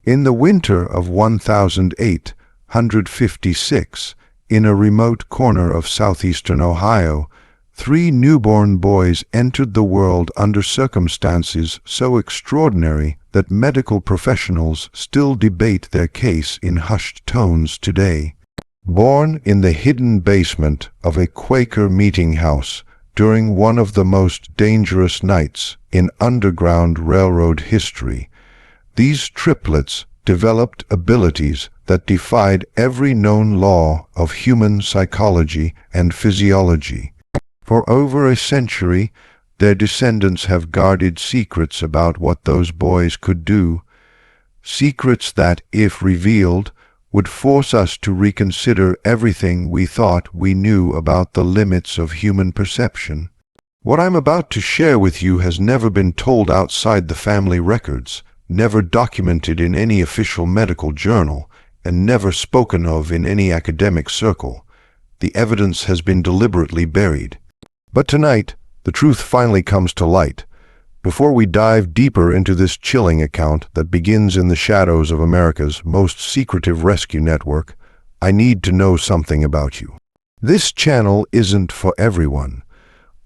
In the winter of 1856, in a remote corner of southeastern Ohio, 3 newborn boys entered the world under circumstances so extraordinary that medical professionals still debate their case in hushed tones today. Born in the hidden basement of a Quaker meeting house during one of the most dangerous nights in Underground Railroad history, these triplets developed abilities that defied every known law of human psychology and physiology. For over a century, their descendants have guarded secrets about what those boys could do, secrets that, if revealed, would force us to reconsider everything we thought we knew about the limits of human perception. What I'm about to share with you has never been told outside the family records, never documented in any official medical journal, and never spoken of in any academic circle. The evidence has been deliberately buried. But tonight, the truth finally comes to light. Before we dive deeper into this chilling account that begins in the shadows of America's most secretive rescue network, I need to know something about you. This channel isn't for everyone,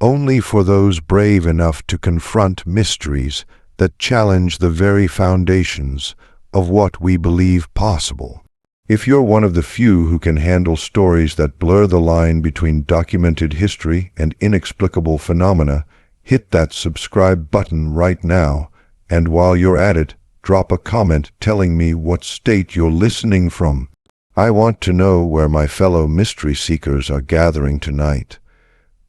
only for those brave enough to confront mysteries that challenge the very foundations of what we believe possible. If you're one of the few who can handle stories that blur the line between documented history and inexplicable phenomena, hit that subscribe button right now, and while you're at it, drop a comment telling me what state you're listening from. I want to know where my fellow mystery seekers are gathering tonight,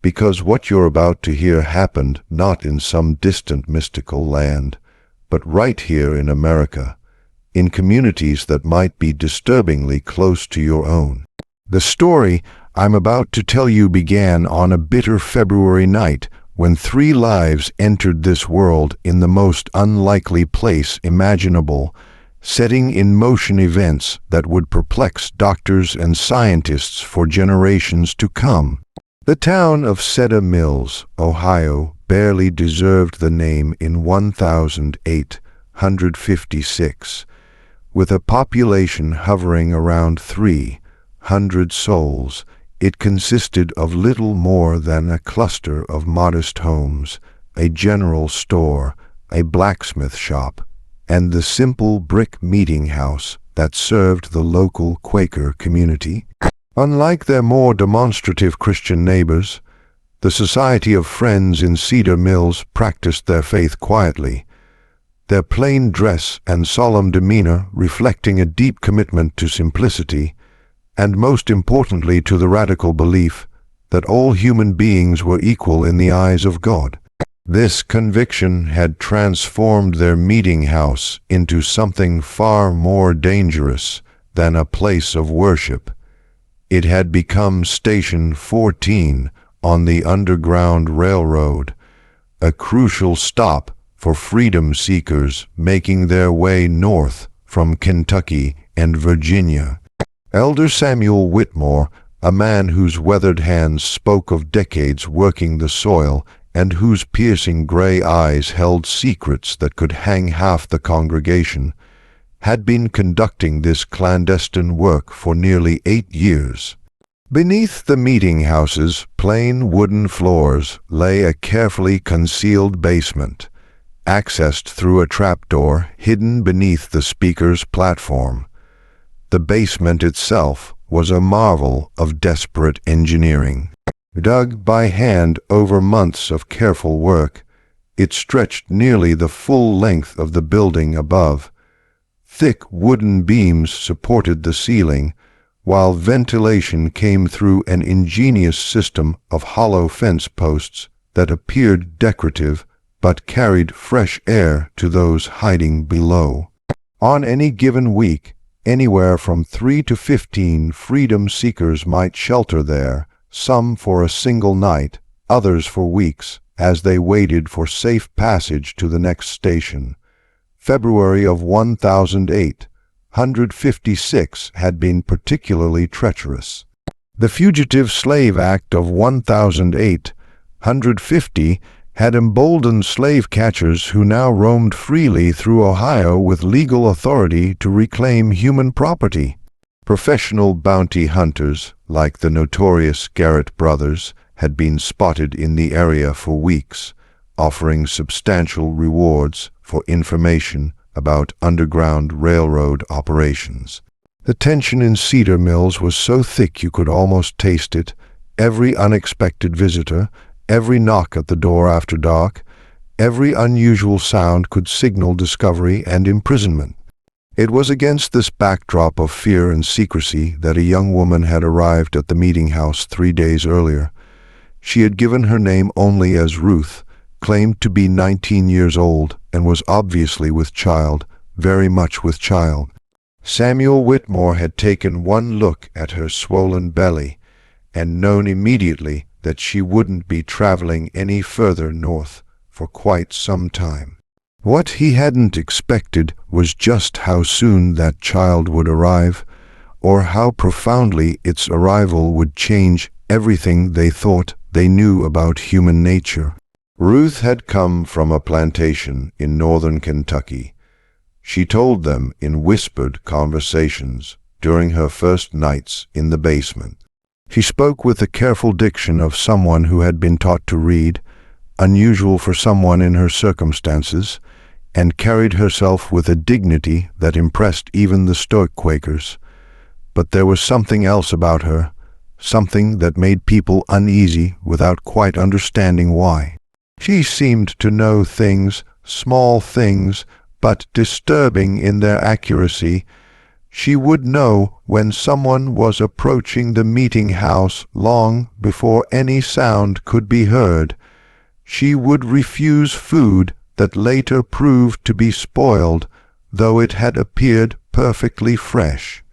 because what you're about to hear happened not in some distant mystical land, but right here in America, in communities that might be disturbingly close to your own. The story I'm about to tell you began on a bitter February night when 3 lives entered this world in the most unlikely place imaginable, setting in motion events that would perplex doctors and scientists for generations to come. The town of Cedar Mills, Ohio, barely deserved the name in 1856. With a population hovering around 300 souls, it consisted of little more than a cluster of modest homes, a general store, a blacksmith shop, and the simple brick meeting house that served the local Quaker community. Unlike their more demonstrative Christian neighbors, the Society of Friends in Cedar Mills practiced their faith quietly, their plain dress and solemn demeanor reflecting a deep commitment to simplicity, and most importantly to the radical belief that all human beings were equal in the eyes of God. This conviction had transformed their meeting house into something far more dangerous than a place of worship. It had become Station 14 on the Underground Railroad, a crucial stop for freedom seekers making their way north from Kentucky and Virginia. Elder Samuel Whitmore, a man whose weathered hands spoke of decades working the soil and whose piercing gray eyes held secrets that could hang half the congregation, had been conducting this clandestine work for nearly 8 years. Beneath the meeting house's plain wooden floors lay a carefully concealed basement, accessed through a trapdoor hidden beneath the speaker's platform. The basement itself was a marvel of desperate engineering. Dug by hand over months of careful work, it stretched nearly the full length of the building above. Thick wooden beams supported the ceiling, while ventilation came through an ingenious system of hollow fence posts that appeared decorative but carried fresh air to those hiding below. On any given week, anywhere from 3 to 15 freedom seekers might shelter there, some for a single night, others for weeks, as they waited for safe passage to the next station. February of 1856 had been particularly treacherous. The Fugitive Slave Act of 1850 had emboldened slave catchers who now roamed freely through Ohio with legal authority to reclaim human property. Professional bounty hunters, like the notorious Garrett brothers, had been spotted in the area for weeks, offering substantial rewards for information about underground railroad operations. The tension in Cedar Mills was so thick you could almost taste it. Every unexpected visitor, every knock at the door after dark, every unusual sound could signal discovery and imprisonment. It was against this backdrop of fear and secrecy that a young woman had arrived at the meeting house 3 days earlier. She had given her name only as Ruth, claimed to be 19 years old, and was obviously with child, very much with child. Samuel Whitmore had taken one look at her swollen belly and known immediately that she wouldn't be traveling any further north for quite some time. What he hadn't expected was just how soon that child would arrive, or how profoundly its arrival would change everything they thought they knew about human nature. Ruth had come from a plantation in northern Kentucky. She told them in whispered conversations during her first nights in the basement. She spoke with the careful diction of someone who had been taught to read, unusual for someone in her circumstances, and carried herself with a dignity that impressed even the Stoic Quakers. But there was something else about her, something that made people uneasy without quite understanding why. She seemed to know things, small things, but disturbing in their accuracy. She would know when someone was approaching the meeting house long before any sound could be heard. She would refuse food that later proved to be spoiled, though it had appeared perfectly fresh.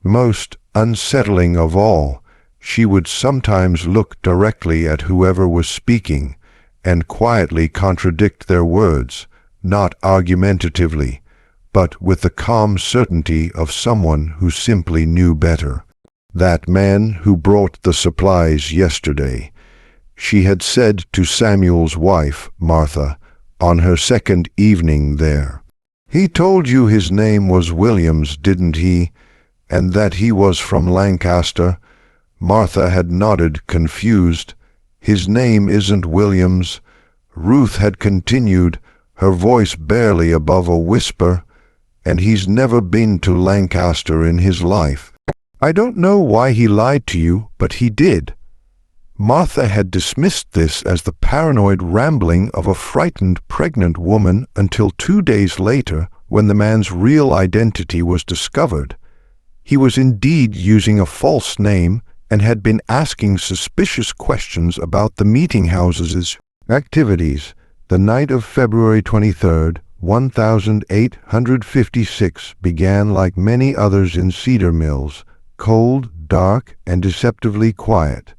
Most unsettling of all, she would sometimes look directly at whoever was speaking and quietly contradict their words, not argumentatively, but with the calm certainty of someone who simply knew better. That man who brought the supplies yesterday, she had said to Samuel's wife, Martha, on her second evening there. He told you his name was Williams, didn't he? And that he was from Lancaster? Martha had nodded, confused. His name isn't Williams. Ruth had continued, her voice barely above a whisper, and he's never been to Lancaster in his life. I don't know why he lied to you, but he did. Martha had dismissed this as the paranoid rambling of a frightened pregnant woman until 2 days later, when the man's real identity was discovered. He was indeed using a false name and had been asking suspicious questions about the meeting house's activities. The night of February 23rd, 1856 began like many others in Cedar Mills, cold, dark, and deceptively quiet.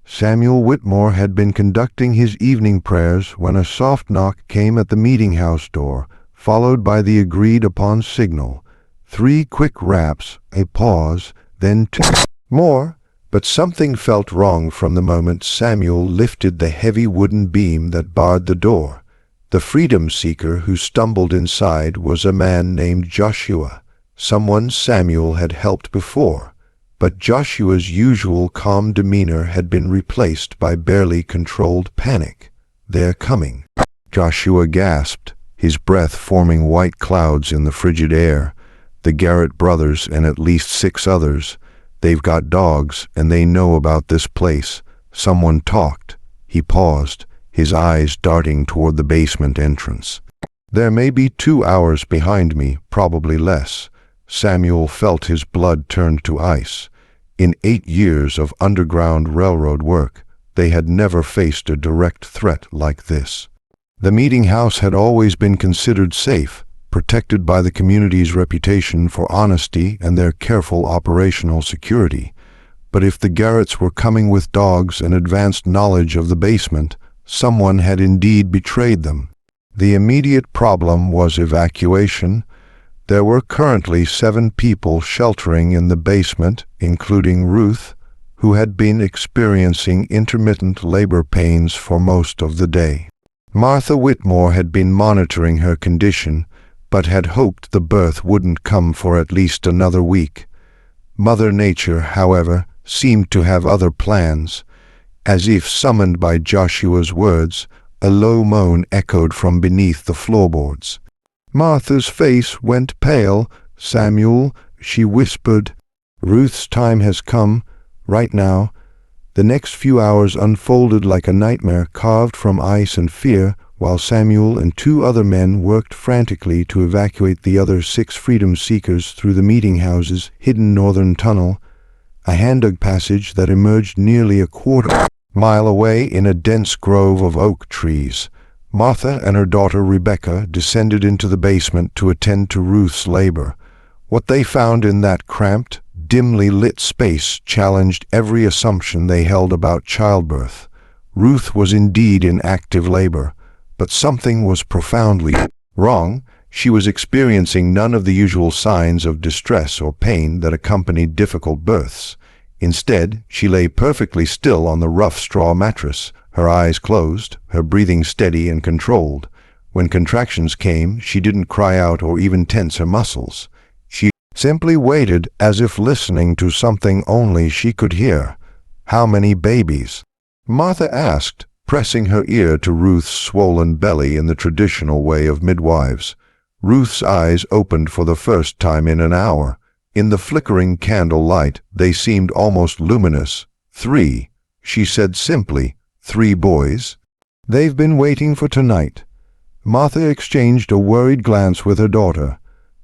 Samuel Whitmore had been conducting his evening prayers when a soft knock came at the meeting house door, followed by the agreed-upon signal. 3 quick raps, a pause, then 2 more, but something felt wrong from the moment Samuel lifted the heavy wooden beam that barred the door. The freedom seeker who stumbled inside was a man named Joshua, someone Samuel had helped before. But Joshua's usual calm demeanor had been replaced by barely controlled panic. "They're coming," Joshua gasped, his breath forming white clouds in the frigid air. "The Garrett brothers and at least 6 others. They've got dogs, and they know about this place. Someone talked." He paused, his eyes darting toward the basement entrance. "There may be 2 hours behind me, probably less." Samuel felt his blood turn to ice. In 8 years of underground railroad work, they had never faced a direct threat like this. The meeting house had always been considered safe, protected by the community's reputation for honesty and their careful operational security. But if the Garretts were coming with dogs and advanced knowledge of the basement, someone had indeed betrayed them. The immediate problem was evacuation. There were currently 7 people sheltering in the basement, including Ruth, who had been experiencing intermittent labor pains for most of the day. Martha Whitmore had been monitoring her condition, but had hoped the birth wouldn't come for at least another week. Mother Nature, however, seemed to have other plans. As if summoned by Joshua's words, a low moan echoed from beneath the floorboards. Martha's face went pale. "Samuel," she whispered, "Ruth's time has come, right now." The next few hours unfolded like a nightmare carved from ice and fear, while Samuel and 2 other men worked frantically to evacuate the other 6 freedom seekers through the meeting house's hidden northern tunnel, a hand-dug passage that emerged nearly a quarter-mile away in a dense grove of oak trees. Martha and her daughter Rebecca descended into the basement to attend to Ruth's labor. What they found in that cramped, dimly lit space challenged every assumption they held about childbirth. Ruth was indeed in active labor, but something was profoundly wrong. She was experiencing none of the usual signs of distress or pain that accompanied difficult births. Instead, she lay perfectly still on the rough straw mattress, her eyes closed, her breathing steady and controlled. When contractions came, she didn't cry out or even tense her muscles. She simply waited, as if listening to something only she could hear. "How many babies?" Martha asked, pressing her ear to Ruth's swollen belly in the traditional way of midwives. Ruth's eyes opened for the first time in an hour. In the flickering candle light, they seemed almost luminous. "3," she said simply. "3 boys." "They've been waiting for tonight." Martha exchanged a worried glance with her daughter.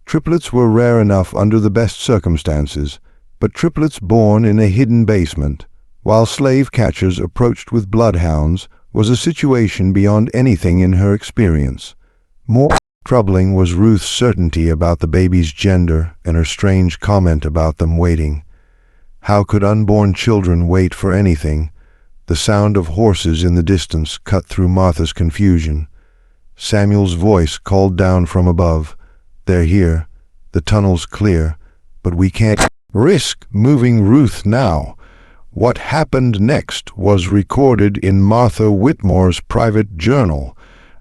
Triplets were rare enough under the best circumstances, but triplets born in a hidden basement, while slave catchers approached with bloodhounds, was a situation beyond anything in her experience. More troubling was Ruth's certainty about the baby's gender and her strange comment about them waiting. How could unborn children wait for anything? The sound of horses in the distance cut through Martha's confusion. Samuel's voice called down from above. "They're here. The tunnel's clear, but we can't risk moving Ruth now." What happened next was recorded in Martha Whitmore's private journal,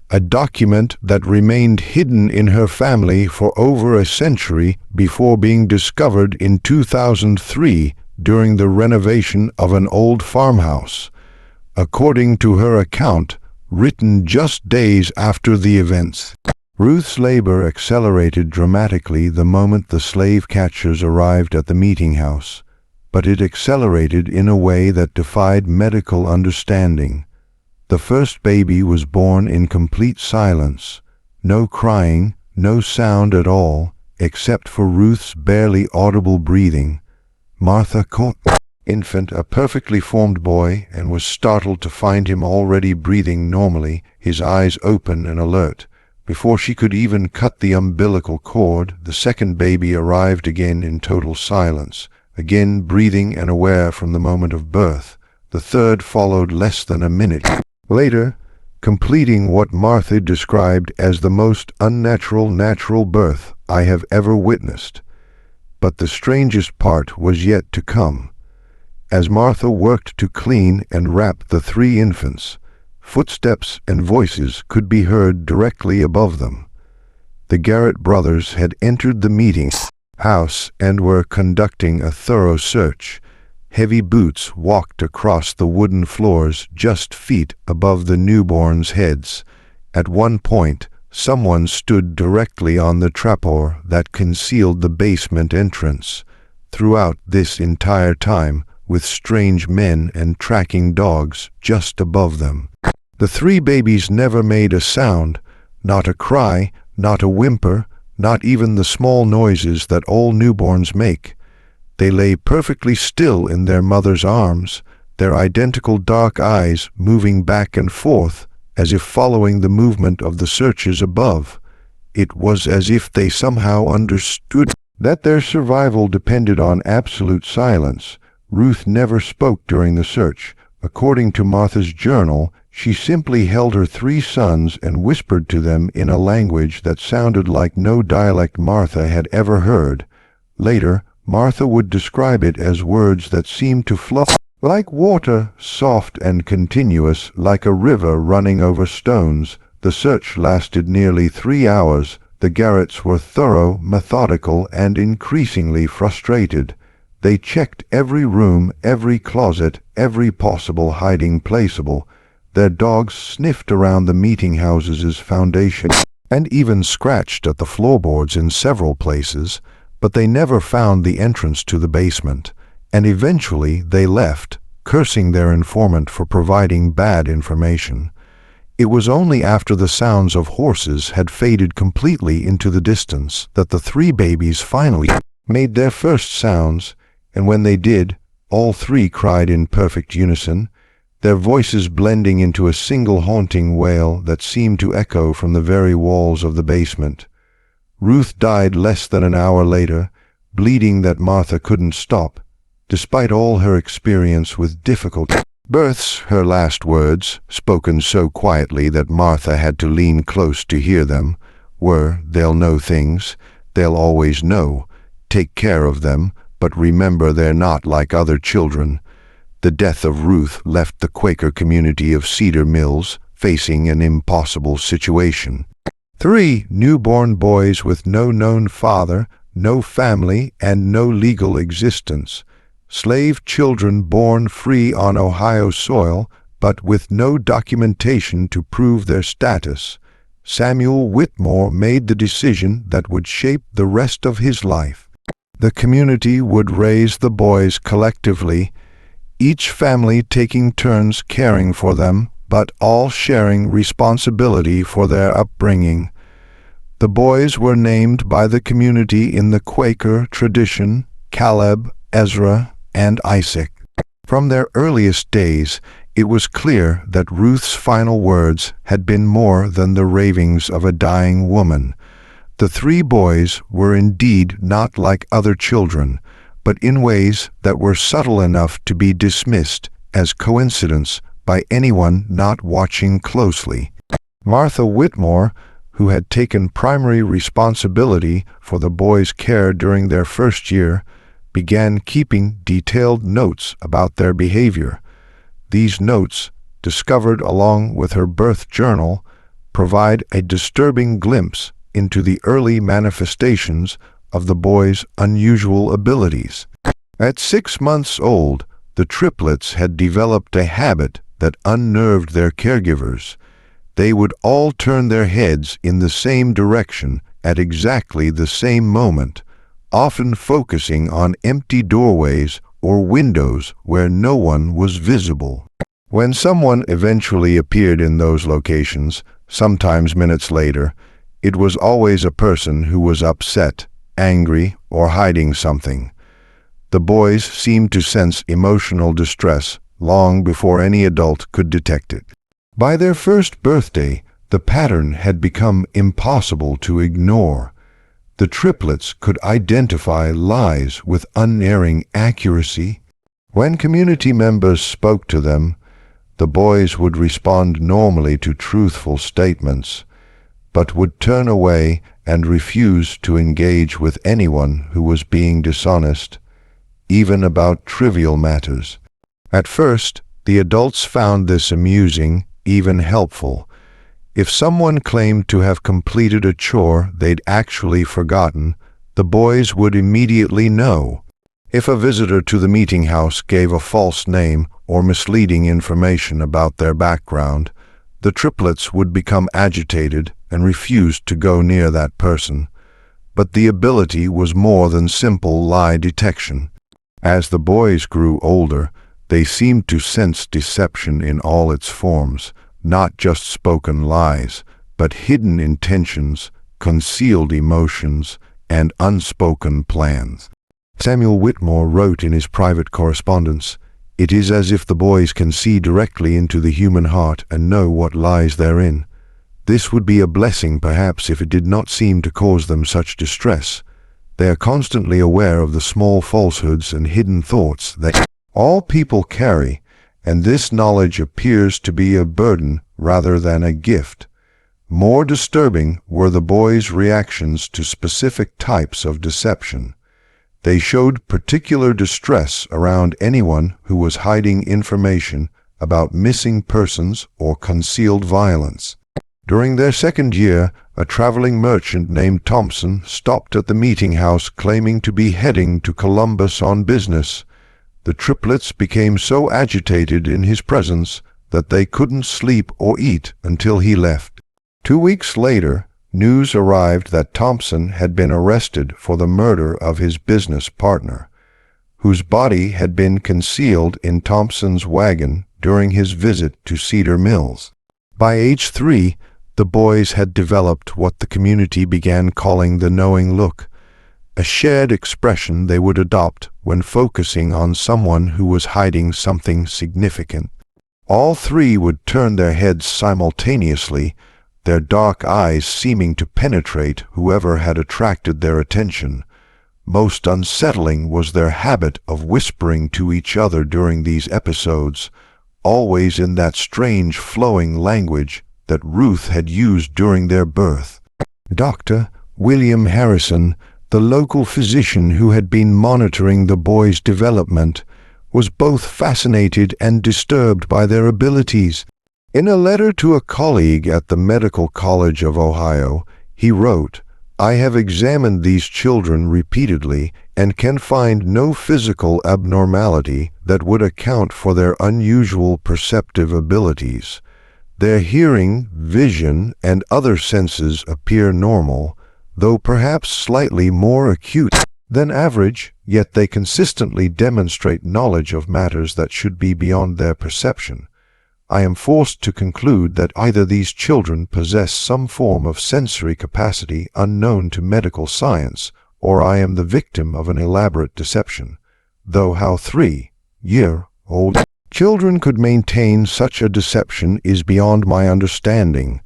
a document that remained hidden in her family for over a century before being discovered in 2003 during the renovation of an old farmhouse. According to her account, written just days after the events, Ruth's labor accelerated dramatically the moment the slave catchers arrived at the meeting house, but it accelerated in a way that defied medical understanding. The first baby was born in complete silence, no crying, no sound at all, except for Ruth's barely audible breathing. Martha caught the infant, a perfectly formed boy, and was startled to find him already breathing normally, his eyes open and alert. Before she could even cut the umbilical cord, the second baby arrived again in total silence, again breathing and aware from the moment of birth. The third followed less than a minute later, completing what Martha described as the most unnatural natural birth I have ever witnessed. But the strangest part was yet to come. As Martha worked to clean and wrap the 3 infants, footsteps and voices could be heard directly above them. The Garrett brothers had entered the meeting house and were conducting a thorough search. Heavy boots walked across the wooden floors just feet above the newborns' heads. At one point, someone stood directly on the trapdoor that concealed the basement entrance. Throughout this entire time, with strange men and tracking dogs just above them, the 3 babies never made a sound, not a cry, not a whimper, not even the small noises that all newborns make. They lay perfectly still in their mother's arms, their identical dark eyes moving back and forth, as if following the movement of the searchers above. It was as if they somehow understood that their survival depended on absolute silence. Ruth never spoke during the search. According to Martha's journal, she simply held her 3 sons and whispered to them in a language that sounded like no dialect Martha had ever heard. Later, Martha would describe it as words that seemed to flow like water, soft and continuous, like a river running over stones, The search lasted nearly 3 hours. The Garretts were thorough, methodical, and increasingly frustrated. They checked every room, every closet, every possible hiding placeable. Their dogs sniffed around the meeting house's foundation and even scratched at the floorboards in several places, but they never found the entrance to the basement, and eventually they left, cursing their informant for providing bad information. It was only after the sounds of horses had faded completely into the distance that the 3 babies finally made their first sounds, and when they did, all 3 cried in perfect unison, their voices blending into a single haunting wail that seemed to echo from the very walls of the basement. Ruth died less than an hour later, bleeding that Martha couldn't stop, despite all her experience with difficult births. Her last words, spoken so quietly that Martha had to lean close to hear them, were, "They'll know things. They'll always know. Take care of them, but remember they're not like other children." The death of Ruth left the Quaker community of Cedar Mills facing an impossible situation. 3 newborn boys with no known father, no family, and no legal existence. Slave children born free on Ohio soil, but with no documentation to prove their status. Samuel Whitmore made the decision that would shape the rest of his life. The community would raise the boys collectively, each family taking turns caring for them, but all sharing responsibility for their upbringing. The boys were named by the community in the Quaker tradition Caleb, Ezra, and Isaac. From their earliest days, it was clear that Ruth's final words had been more than the ravings of a dying woman. The 3 boys were indeed not like other children, but in ways that were subtle enough to be dismissed as coincidence by anyone not watching closely. Martha Whitmore, who had taken primary responsibility for the boys' care during their first year, began keeping detailed notes about their behavior. These notes, discovered along with her birth journal, provide a disturbing glimpse into the early manifestations of the boys' unusual abilities. At 6 months old, the triplets had developed a habit that unnerved their caregivers. They would all turn their heads in the same direction at exactly the same moment, often focusing on empty doorways or windows where no one was visible. When someone eventually appeared in those locations, sometimes minutes later, it was always a person who was upset, angry, or hiding something. The boys seemed to sense emotional distress long before any adult could detect it. By their first birthday, the pattern had become impossible to ignore. The triplets could identify lies with unerring accuracy. When community members spoke to them, the boys would respond normally to truthful statements, but would turn away and refuse to engage with anyone who was being dishonest, even about trivial matters. At first, the adults found this amusing, even helpful. If someone claimed to have completed a chore they'd actually forgotten, the boys would immediately know. If a visitor to the meeting house gave a false name or misleading information about their background, the triplets would become agitated and refused to go near that person. But the ability was more than simple lie detection. As the boys grew older, they seemed to sense deception in all its forms, not just spoken lies, but hidden intentions, concealed emotions, and unspoken plans. Samuel Whitmore wrote in his private correspondence, "It is as if the boys can see directly into the human heart and know what lies therein. This would be a blessing perhaps if it did not seem to cause them such distress. They are constantly aware of the small falsehoods and hidden thoughts that all people carry, and this knowledge appears to be a burden rather than a gift." More disturbing were the boys' reactions to specific types of deception. They showed particular distress around anyone who was hiding information about missing persons or concealed violence. During their second year, a traveling merchant named Thompson stopped at the meeting house claiming to be heading to Columbus on business. The triplets became so agitated in his presence that they couldn't sleep or eat until he left. 2 weeks later, news arrived that Thompson had been arrested for the murder of his business partner, whose body had been concealed in Thompson's wagon during his visit to Cedar Mills. By age 3, the boys had developed what the community began calling the knowing look, a shared expression they would adopt when focusing on someone who was hiding something significant. All three would turn their heads simultaneously, their dark eyes seeming to penetrate whoever had attracted their attention. Most unsettling was their habit of whispering to each other during these episodes, always in that strange flowing language that Ruth had used during their birth. Dr. William Harrison, the local physician who had been monitoring the boys' development, was both fascinated and disturbed by their abilities. In a letter to a colleague at the Medical College of Ohio, he wrote, "I have examined these children repeatedly and can find no physical abnormality that would account for their unusual perceptive abilities. Their hearing, vision, and other senses appear normal, though perhaps slightly more acute than average, yet they consistently demonstrate knowledge of matters that should be beyond their perception. I am forced to conclude that either these children possess some form of sensory capacity unknown to medical science, or I am the victim of an elaborate deception, though how 3-year-old children could maintain such a deception is beyond my understanding."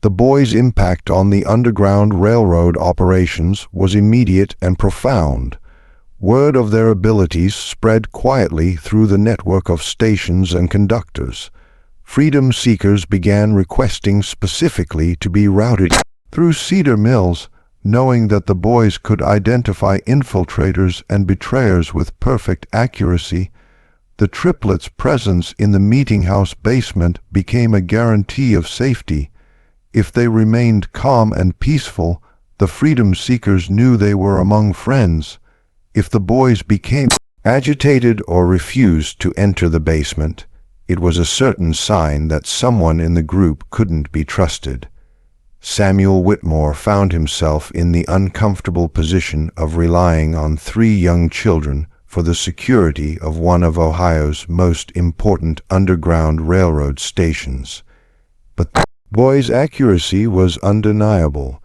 The boys' impact on the Underground Railroad operations was immediate and profound. Word of their abilities spread quietly through the network of stations and conductors. Freedom seekers began requesting specifically to be routed through Cedar Mills, knowing that the boys could identify infiltrators and betrayers with perfect accuracy. The triplets' presence in the meeting house basement became a guarantee of safety. If they remained calm and peaceful, the freedom seekers knew they were among friends. If the boys became agitated or refused to enter the basement, it was a certain sign that someone in the group couldn't be trusted. Samuel Whitmore found himself in the uncomfortable position of relying on 3 young children for the security of one of Ohio's most important Underground Railroad stations. But the boys' accuracy was undeniable.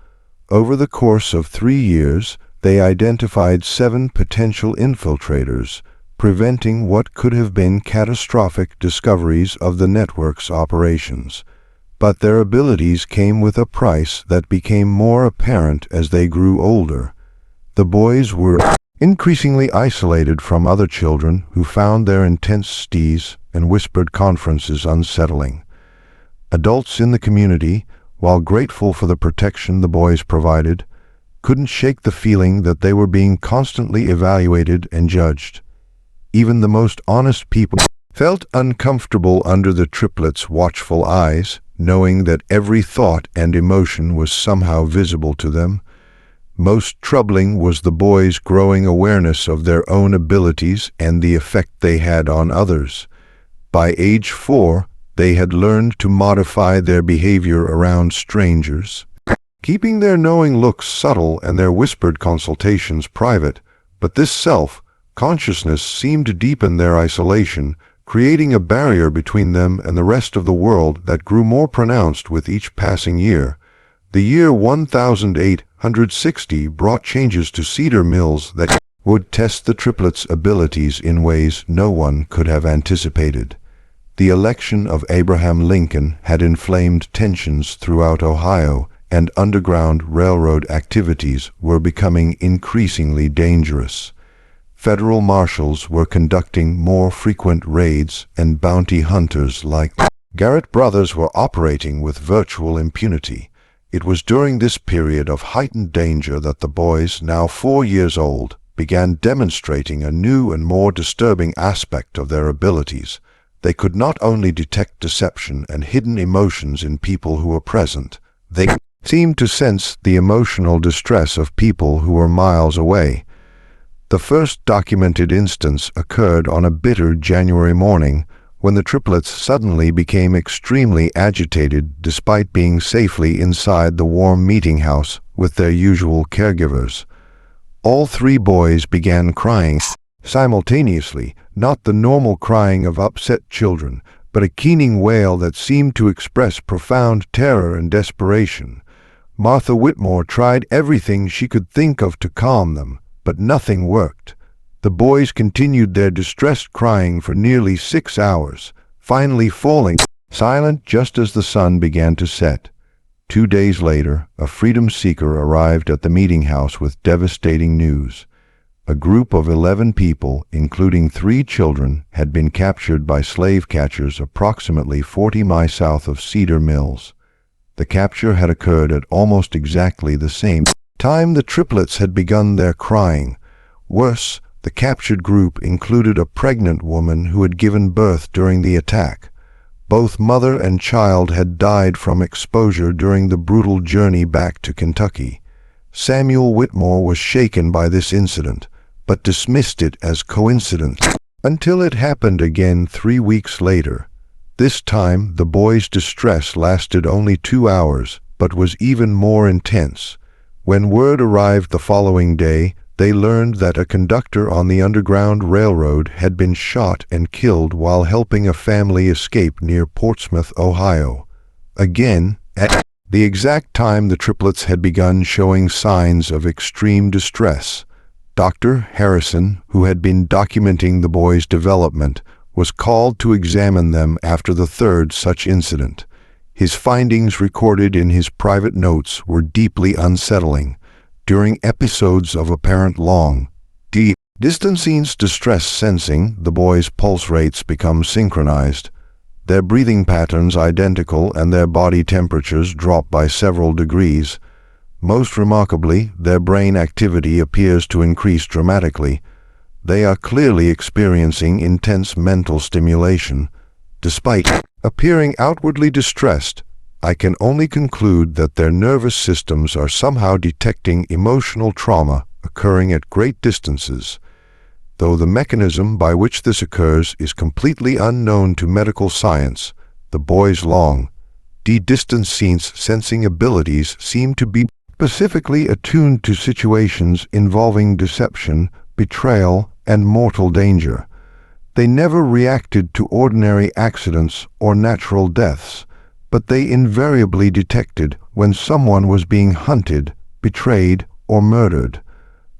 Over the course of 3 years, they identified 7 potential infiltrators, preventing what could have been catastrophic discoveries of the network's operations. But their abilities came with a price that became more apparent as they grew older. The boys were increasingly isolated from other children who found their intense stees and whispered conferences unsettling. Adults in the community, while grateful for the protection the boys provided, couldn't shake the feeling that they were being constantly evaluated and judged. Even the most honest people felt uncomfortable under the triplets' watchful eyes, knowing that every thought and emotion was somehow visible to them. Most troubling was the boys' growing awareness of their own abilities and the effect they had on others. By age 4, they had learned to modify their behavior around strangers, keeping their knowing looks subtle and their whispered consultations private. But this self-consciousness seemed to deepen their isolation, creating a barrier between them and the rest of the world that grew more pronounced with each passing year. The year 1860 brought changes to Cedar Mills that would test the triplets' abilities in ways no one could have anticipated. The election of Abraham Lincoln had inflamed tensions throughout Ohio, and Underground Railroad activities were becoming increasingly dangerous. Federal marshals were conducting more frequent raids, and bounty hunters like Garrett brothers were operating with virtual impunity. It was during this period of heightened danger that the boys, now 4 years old, began demonstrating a new and more disturbing aspect of their abilities, They could not only detect deception and hidden emotions in people who were present, they seemed to sense the emotional distress of people who were miles away. The first documented instance occurred on a bitter January morning, when the triplets suddenly became extremely agitated despite being safely inside the warm meeting house with their usual caregivers. All three boys began crying simultaneously, not the normal crying of upset children, but a keening wail that seemed to express profound terror and desperation. Martha Whitmore tried everything she could think of to calm them, but nothing worked. The boys continued their distressed crying for nearly 6 hours, finally falling silent just as the sun began to set. 2 days later, a freedom seeker arrived at the meeting house with devastating news. A group of 11 people, including 3 children, had been captured by slave catchers approximately 40 miles south of Cedar Mills. The capture had occurred at almost exactly the same time the triplets had begun their crying. Worse, the captured group included a pregnant woman who had given birth during the attack. Both mother and child had died from exposure during the brutal journey back to Kentucky. Samuel Whitmore was shaken by this incident, but dismissed it as coincidence, until it happened again 3 weeks later. This time, the boys' distress lasted only 2 hours, but was even more intense. When word arrived the following day, they learned that a conductor on the Underground Railroad had been shot and killed while helping a family escape near Portsmouth, Ohio. Again, at the exact time the triplets had begun showing signs of extreme distress. Dr. Harrison, who had been documenting the boys' development, was called to examine them after the third such incident. His findings, recorded in his private notes, were deeply unsettling. During episodes of apparent long, deep, distancing distress sensing, the boys' pulse rates become synchronized. Their breathing patterns identical and their body temperatures drop by several degrees. Most remarkably, their brain activity appears to increase dramatically. They are clearly experiencing intense mental stimulation. Despite appearing outwardly distressed, I can only conclude that their nervous systems are somehow detecting emotional trauma occurring at great distances. Though the mechanism by which this occurs is completely unknown to medical science, the boys' long, de-distancing sensing abilities seem to be specifically attuned to situations involving deception, betrayal, and mortal danger. They never reacted to ordinary accidents or natural deaths, but they invariably detected when someone was being hunted, betrayed, or murdered.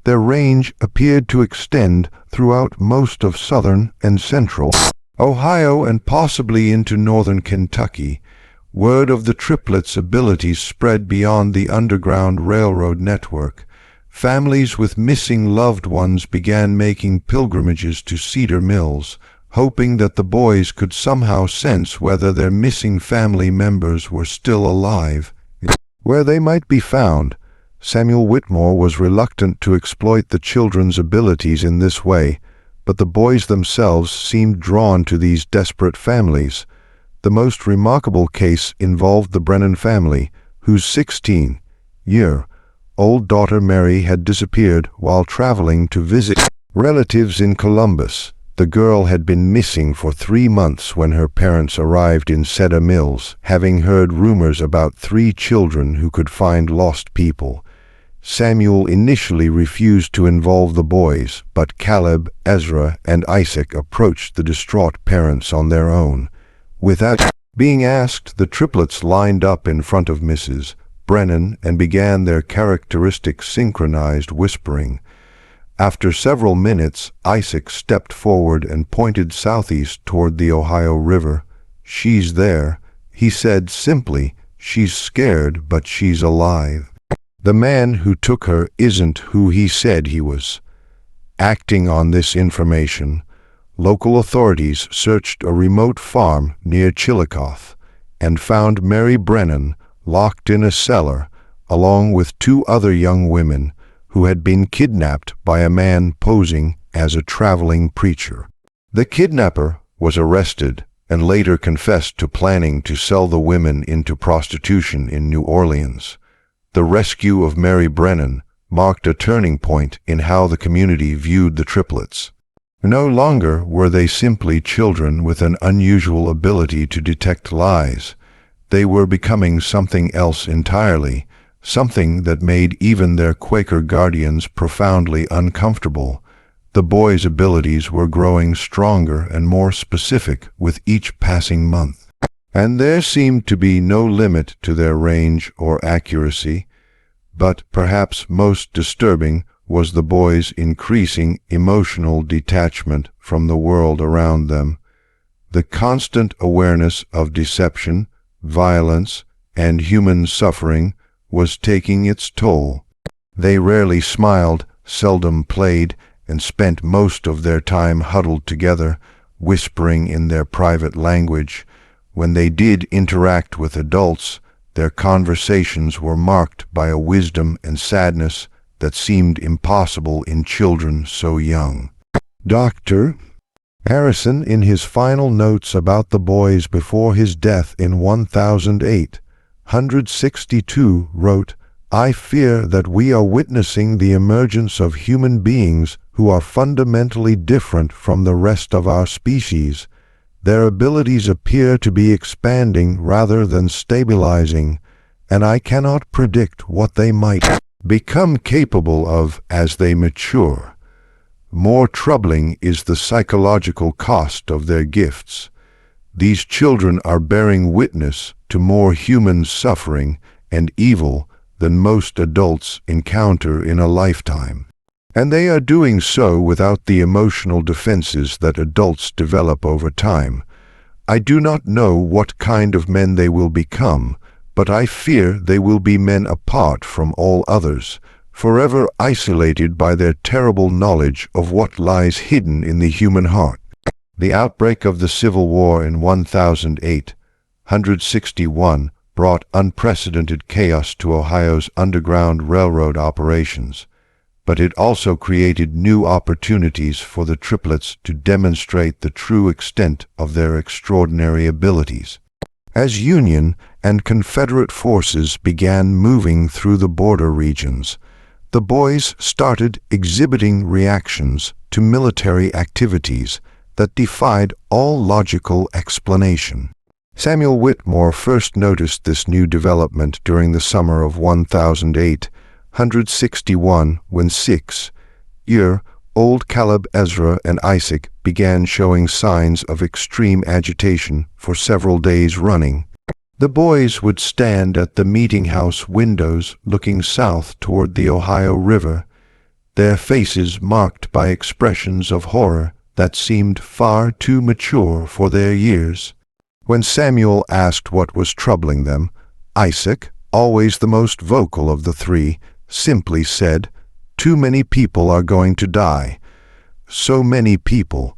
Their range appeared to extend throughout most of southern and central Ohio and possibly into northern Kentucky. Word of the triplets' abilities spread beyond the Underground Railroad network. Families with missing loved ones began making pilgrimages to Cedar Mills, hoping that the boys could somehow sense whether their missing family members were still alive. Where they might be found, Samuel Whitmore was reluctant to exploit the children's abilities in this way, but the boys themselves seemed drawn to these desperate families. The most remarkable case involved the Brennan family, whose 16-year-old daughter Mary had disappeared while traveling to visit relatives in Columbus. The girl had been missing for 3 months when her parents arrived in Cedar Mills, having heard rumors about 3 children who could find lost people. Samuel initially refused to involve the boys, but Caleb, Ezra, and Isaac approached the distraught parents on their own. Without being asked, the triplets lined up in front of Mrs. Brennan and began their characteristic synchronized whispering. After several minutes, Isaac stepped forward and pointed southeast toward the Ohio River. "She's there," he said simply. "She's scared, but she's alive." The man who took her isn't who he said he was. Acting on this information, local authorities searched a remote farm near Chillicothe and found Mary Brennan locked in a cellar, along with 2 other young women who had been kidnapped by a man posing as a traveling preacher. The kidnapper was arrested and later confessed to planning to sell the women into prostitution in New Orleans. The rescue of Mary Brennan marked a turning point in how the community viewed the triplets. No longer were they simply children with an unusual ability to detect lies. They were becoming something else entirely, something that made even their Quaker guardians profoundly uncomfortable. The boys' abilities were growing stronger and more specific with each passing month, and there seemed to be no limit to their range or accuracy. But perhaps most disturbing was the boys' increasing emotional detachment from the world around them. The constant awareness of deception, violence, and human suffering was taking its toll. They rarely smiled, seldom played, and spent most of their time huddled together, whispering in their private language. When they did interact with adults, their conversations were marked by a wisdom and sadness that seemed impossible in children so young. Dr. Harrison, in his final notes about the boys before his death in 1862, wrote, "I fear that we are witnessing the emergence of human beings who are fundamentally different from the rest of our species. Their abilities appear to be expanding rather than stabilizing, and I cannot predict what they might become capable of as they mature. More troubling is the psychological cost of their gifts. These children are bearing witness to more human suffering and evil than most adults encounter in a lifetime. And they are doing so without the emotional defenses that adults develop over time. I do not know what kind of men they will become, but I fear they will be men apart from all others, forever isolated by their terrible knowledge of what lies hidden in the human heart." The outbreak of the Civil War in 1861 brought unprecedented chaos to Ohio's Underground Railroad operations, but it also created new opportunities for the triplets to demonstrate the true extent of their extraordinary abilities. As Union and Confederate forces began moving through the border regions, the boys started exhibiting reactions to military activities that defied all logical explanation. Samuel Whitmore first noticed this new development during the summer of 1861 when 6-year-old Caleb, Ezra, and Isaac began showing signs of extreme agitation for several days running. The boys would stand at the meeting house windows looking south toward the Ohio River, their faces marked by expressions of horror that seemed far too mature for their years. When Samuel asked what was troubling them, Isaac, always the most vocal of the three, simply said, "Too many people are going to die." So many people.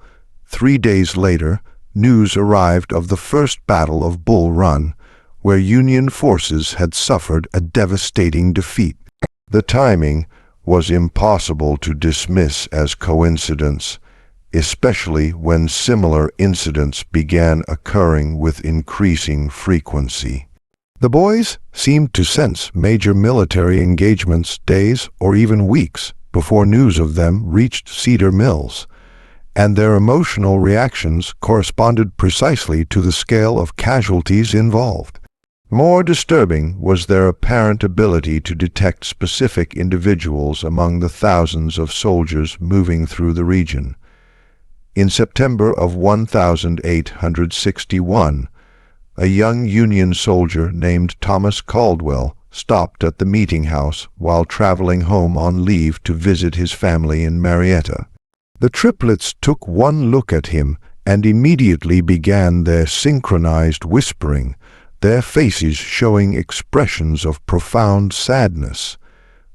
3 days later, news arrived of the First Battle of Bull Run, where Union forces had suffered a devastating defeat. The timing was impossible to dismiss as coincidence, especially when similar incidents began occurring with increasing frequency. The boys seemed to sense major military engagements days or even weeks before news of them reached Cedar Mills, and their emotional reactions corresponded precisely to the scale of casualties involved. More disturbing was their apparent ability to detect specific individuals among the thousands of soldiers moving through the region. In September of 1861, a young Union soldier named Thomas Caldwell stopped at the meeting house while traveling home on leave to visit his family in Marietta. The triplets took one look at him and immediately began their synchronized whispering, their faces showing expressions of profound sadness.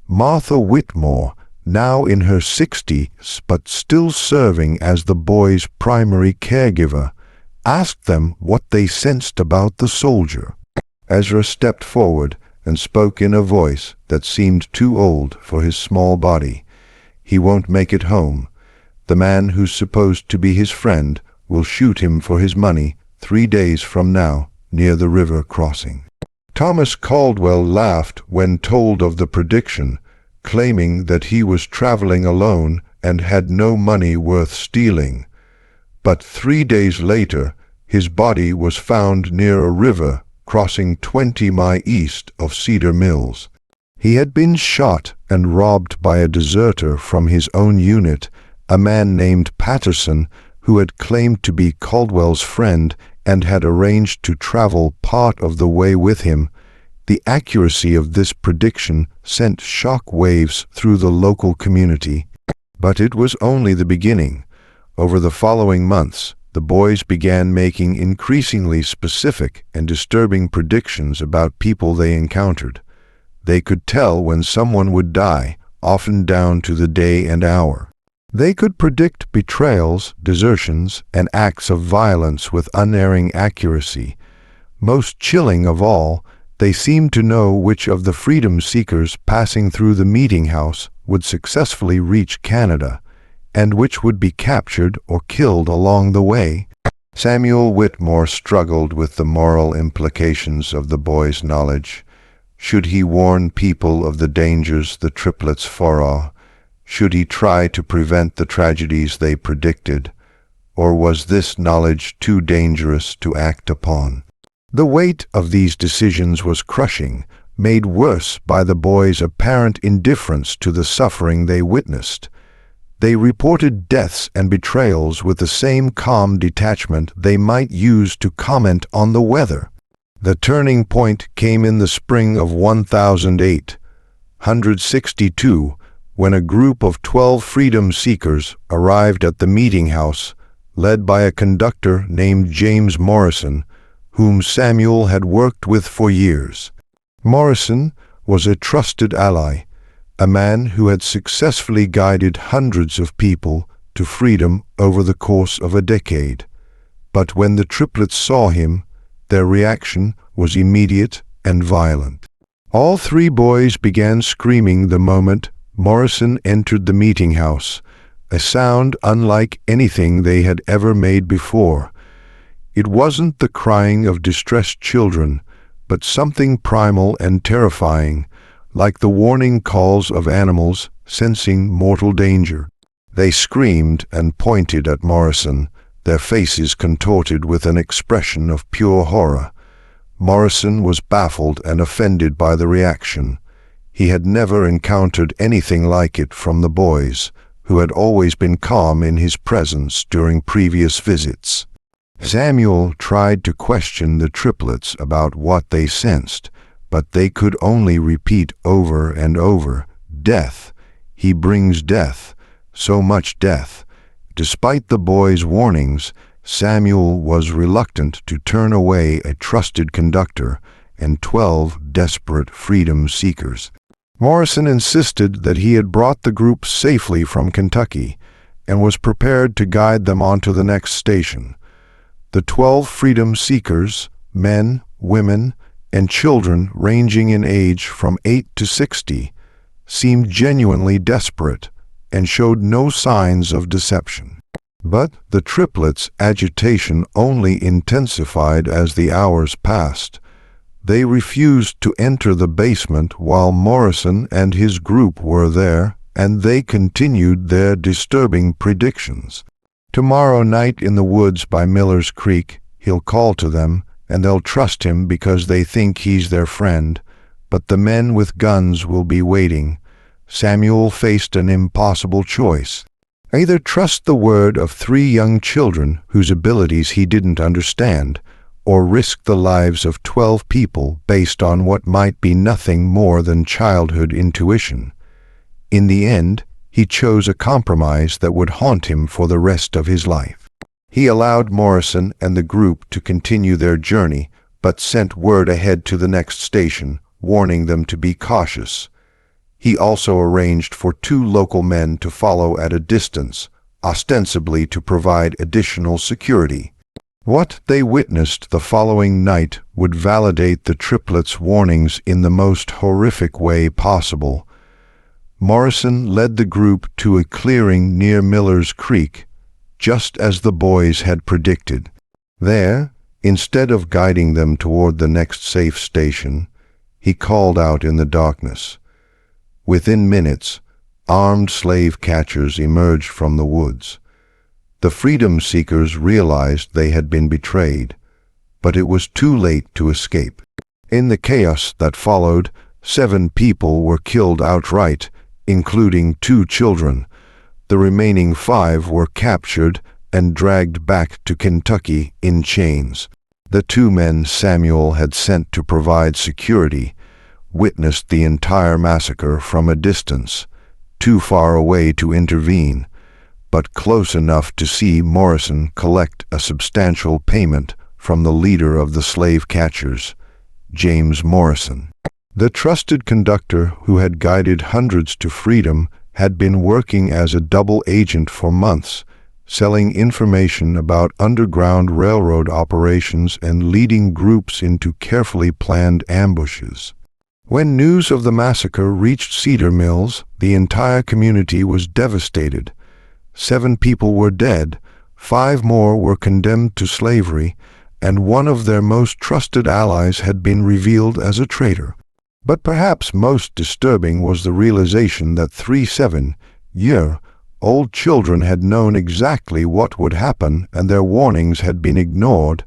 Martha Whitmore, now in her 60s but still serving as the boys' primary caregiver, asked them what they sensed about the soldier. Ezra stepped forward and spoke in a voice that seemed too old for his small body. "He won't make it home. The man who's supposed to be his friend will shoot him for his money 3 days from now, near the river crossing." Thomas Caldwell laughed when told of the prediction, claiming that he was traveling alone and had no money worth stealing. But 3 days later, his body was found near a river crossing 20 miles east of Cedar Mills. He had been shot and robbed by a deserter from his own unit, a man named Patterson, who had claimed to be Caldwell's friend and had arranged to travel part of the way with him. The accuracy of this prediction sent shock waves through the local community. But it was only the beginning. Over the following months, the boys began making increasingly specific and disturbing predictions about people they encountered. They could tell when someone would die, often down to the day and hour. They could predict betrayals, desertions, and acts of violence with unerring accuracy. Most chilling of all, they seemed to know which of the freedom seekers passing through the meeting house would successfully reach Canada, and which would be captured or killed along the way. Samuel Whitmore struggled with the moral implications of the boy's knowledge. Should he warn people of the dangers the triplets foresaw? Should he try to prevent the tragedies they predicted? Or was this knowledge too dangerous to act upon? The weight of these decisions was crushing, made worse by the boys' apparent indifference to the suffering they witnessed. They reported deaths and betrayals with the same calm detachment they might use to comment on the weather. The turning point came in the spring of 1862, when a group of 12 freedom seekers arrived at the meeting house, led by a conductor named James Morrison, whom Samuel had worked with for years. Morrison was a trusted ally, a man who had successfully guided hundreds of people to freedom over the course of a decade. But when the triplets saw him, their reaction was immediate and violent. All 3 boys began screaming the moment Morrison entered the meeting house, a sound unlike anything they had ever made before. It wasn't the crying of distressed children, but something primal and terrifying, like the warning calls of animals sensing mortal danger. They screamed and pointed at Morrison, their faces contorted with an expression of pure horror. Morrison was baffled and offended by the reaction. He had never encountered anything like it from the boys, who had always been calm in his presence during previous visits. Samuel tried to question the triplets about what they sensed, but they could only repeat over and over, "Death. He brings death. So much death." Despite the boys' warnings, Samuel was reluctant to turn away a trusted conductor and 12 desperate freedom seekers. Morrison insisted that he had brought the group safely from Kentucky and was prepared to guide them on to the next station. The 12 freedom seekers, men, women, and children ranging in age from 8 to 60, seemed genuinely desperate and showed no signs of deception. But the triplets' agitation only intensified as the hours passed. They refused to enter the basement while Morrison and his group were there, and they continued their disturbing predictions. "Tomorrow night in the woods by Miller's Creek, he'll call to them, and they'll trust him because they think he's their friend. But the men with guns will be waiting." Samuel faced an impossible choice. Either trust the word of 3 young children whose abilities he didn't understand, or risk the lives of 12 people based on what might be nothing more than childhood intuition. In the end, he chose a compromise that would haunt him for the rest of his life. He allowed Morrison and the group to continue their journey, but sent word ahead to the next station, warning them to be cautious. He also arranged for 2 local men to follow at a distance, ostensibly to provide additional security. What they witnessed the following night would validate the triplets' warnings in the most horrific way possible. Morrison led the group to a clearing near Miller's Creek, just as the boys had predicted. There, Instead of guiding them toward the next safe station, he called out in the darkness. Within minutes, armed slave catchers emerged from the woods. The freedom seekers realized they had been betrayed, but it was too late to escape. In the chaos that followed, 7 people were killed outright, including 2 children. The remaining 5 were captured and dragged back to Kentucky in chains. The 2 men Samuel had sent to provide security witnessed the entire massacre from a distance, too far away to intervene, but close enough to see Morrison collect a substantial payment from the leader of the slave catchers, James Morrison. The trusted conductor who had guided hundreds to freedom had been working as a double agent for months, selling information about underground railroad operations and leading groups into carefully planned ambushes. When news of the massacre reached Cedar Mills, the entire community was devastated. 7 people were dead, 5 more were condemned to slavery, and one of their most trusted allies had been revealed as a traitor. But perhaps most disturbing was the realization that 3 7-year-old children had known exactly what would happen, and their warnings had been ignored.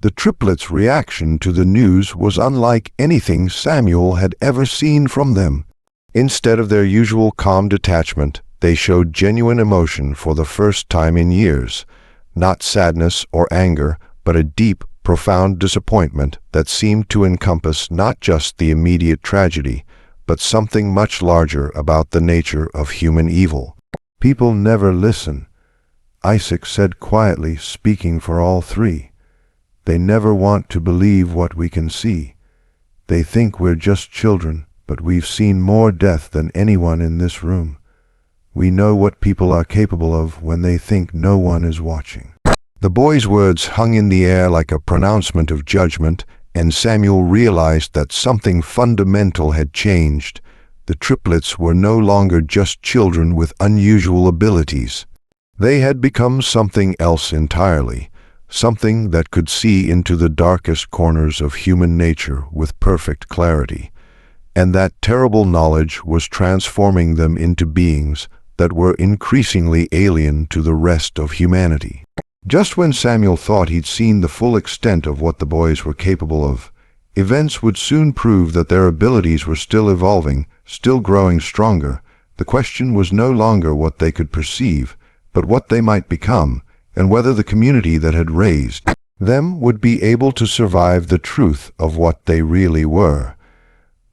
The triplets' reaction to the news was unlike anything Samuel had ever seen from them. Instead of their usual calm detachment, they showed genuine emotion for the first time in years, not sadness or anger, but a deep, profound disappointment that seemed to encompass not just the immediate tragedy, but something much larger about the nature of human evil. "People never listen," Isaac said quietly, speaking for all 3. "They never want to believe what we can see. They think we're just children, but we've seen more death than anyone in this room. We know what people are capable of when they think no one is watching." The boy's words hung in the air like a pronouncement of judgment, and Samuel realized that something fundamental had changed. The triplets were no longer just children with unusual abilities. They had become something else entirely, something that could see into the darkest corners of human nature with perfect clarity. And that terrible knowledge was transforming them into beings that were increasingly alien to the rest of humanity. Just when Samuel thought he'd seen the full extent of what the boys were capable of, events would soon prove that their abilities were still evolving, still growing stronger. The question was no longer what they could perceive, but what they might become, and whether the community that had raised them would be able to survive the truth of what they really were.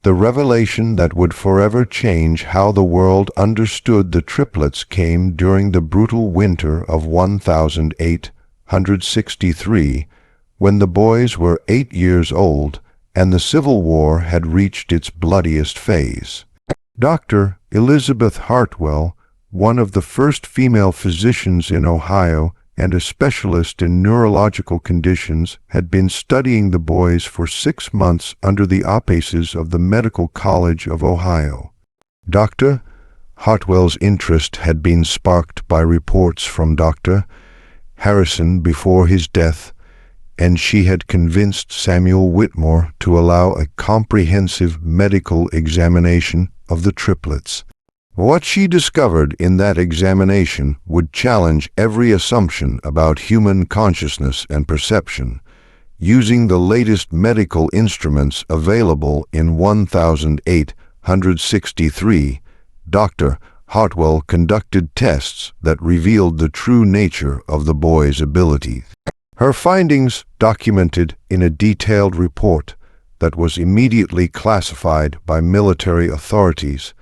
The revelation that would forever change how the world understood the triplets came during the brutal winter of 1863, when the boys were 8 years old and the Civil War had reached its bloodiest phase. Dr. Elizabeth Hartwell, one of the first female physicians in Ohio and a specialist in neurological conditions, had been studying the boys for 6 months under the auspices of the Medical College of Ohio. Dr. Hartwell's interest had been sparked by reports from Dr. Harrison before his death, and she had convinced Samuel Whitmore to allow a comprehensive medical examination of the triplets. What she discovered in that examination would challenge every assumption about human consciousness and perception. Using the latest medical instruments available in 1863, Dr. Hartwell conducted tests that revealed the true nature of the boys' abilities. Her findings documented in a detailed report that was immediately classified by military authorities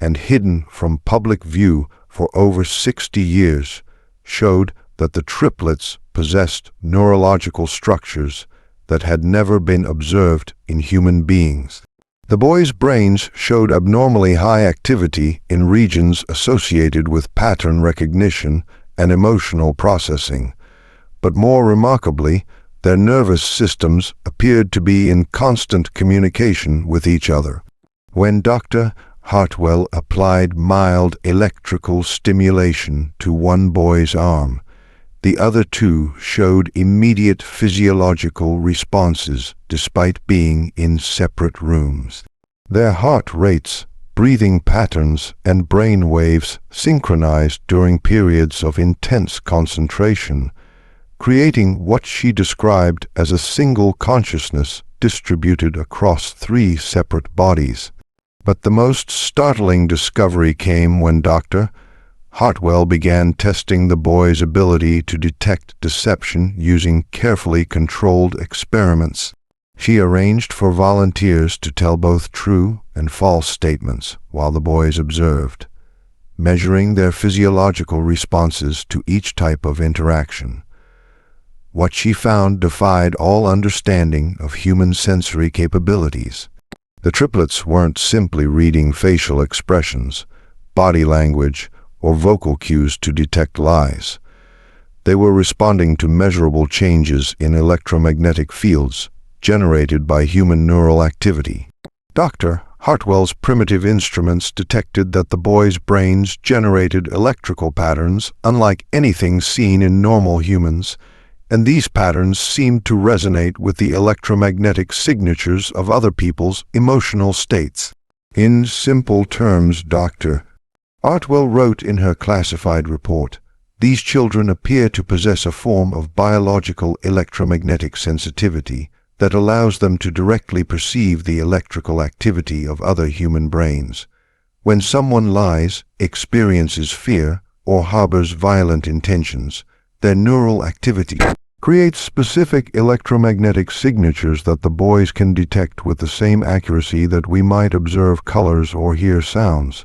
and hidden from public view for over 60 years, showed that the triplets possessed neurological structures that had never been observed in human beings. The boys' brains showed abnormally high activity in regions associated with pattern recognition and emotional processing, but more remarkably, their nervous systems appeared to be in constant communication with each other. When Dr. Hartwell applied mild electrical stimulation to one boy's arm, The other two showed immediate physiological responses despite being in separate rooms. Their heart rates, breathing patterns, and brain waves synchronized during periods of intense concentration, creating what she described as a single consciousness distributed across 3 separate bodies. But the most startling discovery came when Dr. Hartwell began testing the boys' ability to detect deception using carefully controlled experiments. She arranged for volunteers to tell both true and false statements while the boys observed, measuring their physiological responses to each type of interaction. What she found defied all understanding of human sensory capabilities. The triplets weren't simply reading facial expressions, body language, or vocal cues to detect lies. They were responding to measurable changes in electromagnetic fields generated by human neural activity. Dr. Hartwell's primitive instruments detected that the boys' brains generated electrical patterns unlike anything seen in normal humans, and these patterns seemed to resonate with the electromagnetic signatures of other people's emotional states. In simple terms, Dr. Hartwell wrote in her classified report, "These children appear to possess a form of biological electromagnetic sensitivity that allows them to directly perceive the electrical activity of other human brains. When someone lies, experiences fear, or harbors violent intentions, their neural activity creates specific electromagnetic signatures that the boys can detect with the same accuracy that we might observe colors or hear sounds.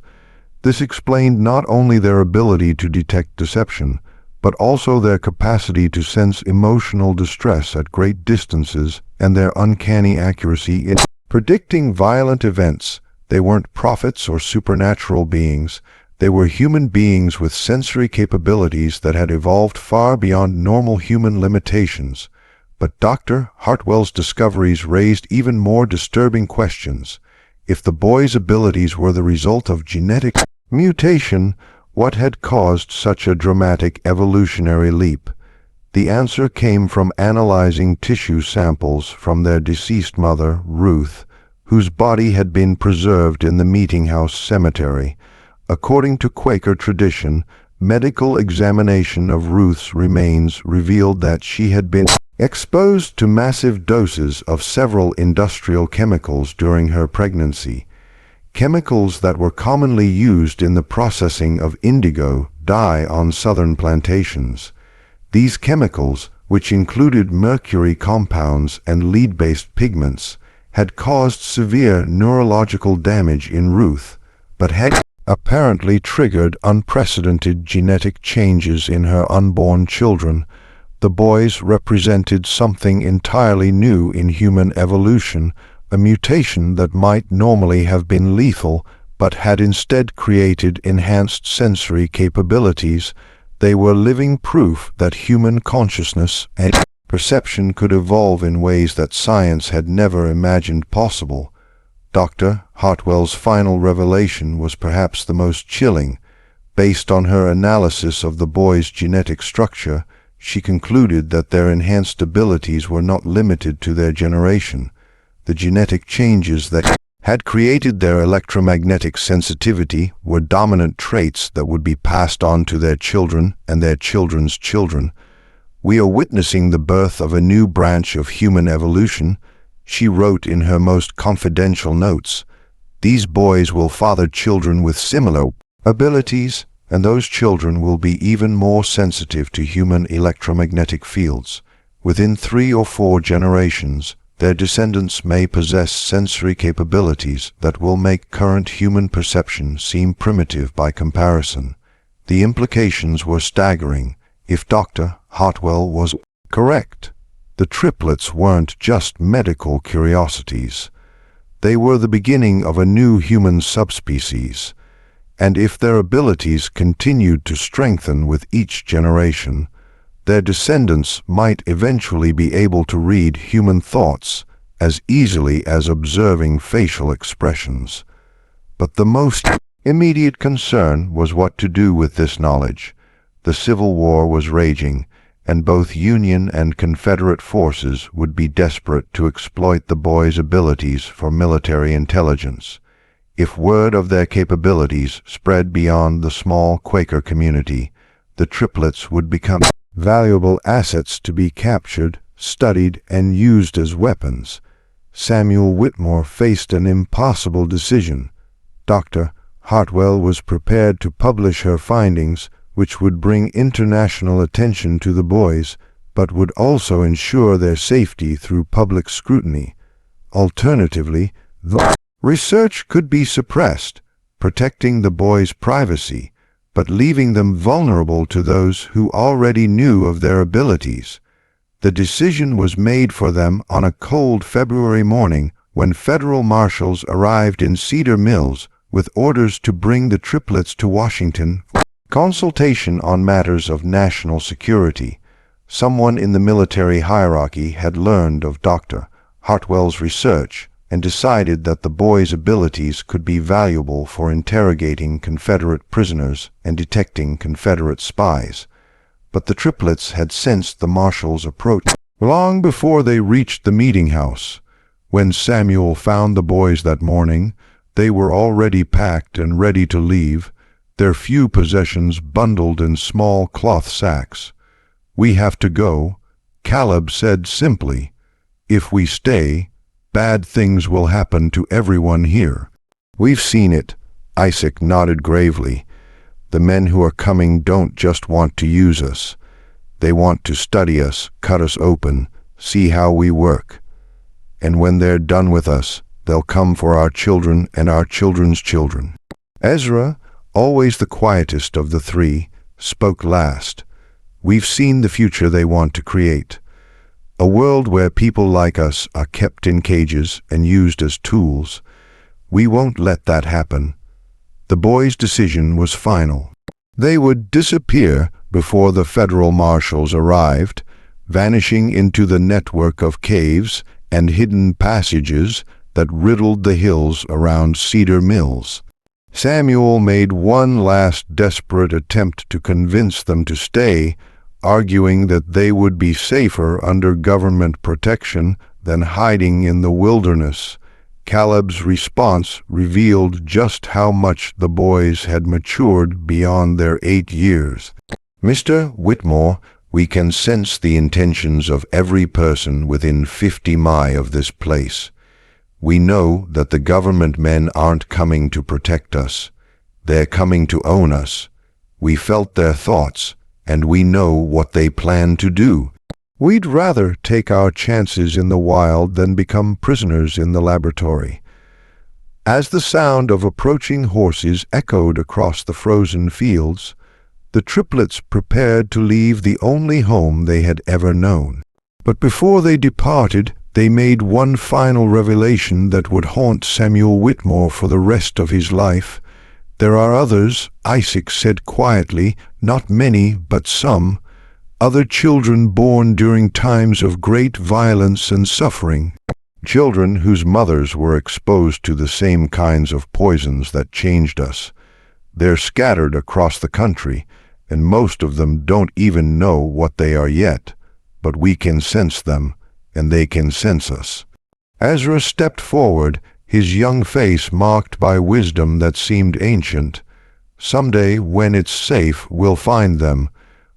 This explained not only their ability to detect deception, but also their capacity to sense emotional distress at great distances and their uncanny accuracy in predicting violent events. They weren't prophets or supernatural beings. They were human beings with sensory capabilities that had evolved far beyond normal human limitations. But Dr. Hartwell's discoveries raised even more disturbing questions. If the boys' abilities were the result of genetic mutation, what had caused such a dramatic evolutionary leap? The answer came from analyzing tissue samples from their deceased mother, Ruth, whose body had been preserved in the Meeting House Cemetery. According to Quaker tradition, medical examination of Ruth's remains revealed that she had been exposed to massive doses of several industrial chemicals during her pregnancy, chemicals that were commonly used in the processing of indigo dye on southern plantations. These chemicals, which included mercury compounds and lead-based pigments, had caused severe neurological damage in Ruth, but had apparently triggered unprecedented genetic changes in her unborn children. The boys represented something entirely new in human evolution, a mutation that might normally have been lethal, but had instead created enhanced sensory capabilities. They were living proof that human consciousness and perception could evolve in ways that science had never imagined possible. Dr. Hartwell's final revelation was perhaps the most chilling. Based on her analysis of the boys' genetic structure, she concluded that their enhanced abilities were not limited to their generation. The genetic changes that had created their electromagnetic sensitivity were dominant traits that would be passed on to their children and their children's children. "We are witnessing the birth of a new branch of human evolution," she wrote in her most confidential notes. "These boys will father children with similar abilities, and those children will be even more sensitive to human electromagnetic fields. Within 3 or 4 generations, their descendants may possess sensory capabilities that will make current human perception seem primitive by comparison." The implications were staggering. If Dr. Hartwell was correct, the triplets weren't just medical curiosities. They were the beginning of a new human subspecies. And if their abilities continued to strengthen with each generation, their descendants might eventually be able to read human thoughts as easily as observing facial expressions. But the most immediate concern was what to do with this knowledge. The Civil War was raging, and both Union and Confederate forces would be desperate to exploit the boys' abilities for military intelligence. If word of their capabilities spread beyond the small Quaker community, the triplets would become valuable assets to be captured, studied, and used as weapons. Samuel Whitmore faced an impossible decision. Dr. Hartwell was prepared to publish her findings, which would bring international attention to the boys, but would also ensure their safety through public scrutiny. Alternatively, the research could be suppressed, protecting the boys' privacy, but leaving them vulnerable to those who already knew of their abilities. The decision was made for them on a cold February morning when federal marshals arrived in Cedar Mills with orders to bring the triplets to Washington for consultation on matters of national security. Someone in the military hierarchy had learned of Dr. Hartwell's research and decided that the boys' abilities could be valuable for interrogating Confederate prisoners and detecting Confederate spies. But the triplets had sensed the marshals' approach long before they reached the meeting house. When Samuel found the boys that morning, they were already packed and ready to leave, their few possessions bundled in small cloth sacks. "We have to go," Caleb said simply. "If we stay, bad things will happen to everyone here." "We've seen it," Isaac nodded gravely. "The men who are coming don't just want to use us. They want to study us, cut us open, see how we work. And when they're done with us, they'll come for our children and our children's children." Ezra, always the quietest of the three, spoke last. "We've seen the future they want to create. A world where people like us are kept in cages and used as tools. We won't let that happen." The boys' decision was final. They would disappear before the federal marshals arrived, vanishing into the network of caves and hidden passages that riddled the hills around Cedar Mills. Samuel made one last desperate attempt to convince them to stay, arguing that they would be safer under government protection than hiding in the wilderness. Caleb's response revealed just how much the boys had matured beyond their 8 years. "Mr. Whitmore, we can sense the intentions of every person within 50 miles of this place. We know that the government men aren't coming to protect us. They're coming to own us. We felt their thoughts, and we know what they plan to do. We'd rather take our chances in the wild than become prisoners in the laboratory." As the sound of approaching horses echoed across the frozen fields, the triplets prepared to leave the only home they had ever known. But before they departed, they made one final revelation that would haunt Samuel Whitmore for the rest of his life. "There are others," Isaac said quietly, "not many, but some. Other children born during times of great violence and suffering. Children whose mothers were exposed to the same kinds of poisons that changed us. They're scattered across the country, and most of them don't even know what they are yet. But we can sense them, and they can sense us." Ezra stepped forward, his young face marked by wisdom that seemed ancient. "Someday, when it's safe, we'll find them.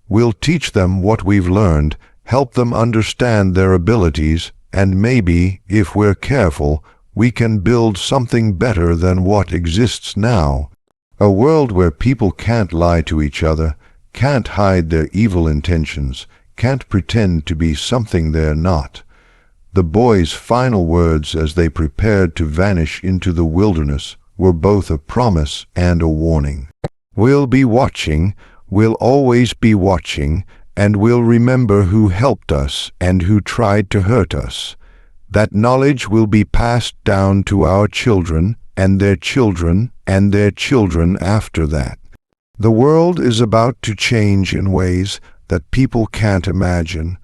We'll teach them what we've learned, help them understand their abilities, and maybe, if we're careful, we can build something better than what exists now. A world where people can't lie to each other, can't hide their evil intentions, can't pretend to be something they're not." The boys' final words as they prepared to vanish into the wilderness were both a promise and a warning. "We'll be watching, we'll always be watching, and we'll remember who helped us and who tried to hurt us. That knowledge will be passed down to our children and their children and their children after that. The world is about to change in ways that people can't imagine,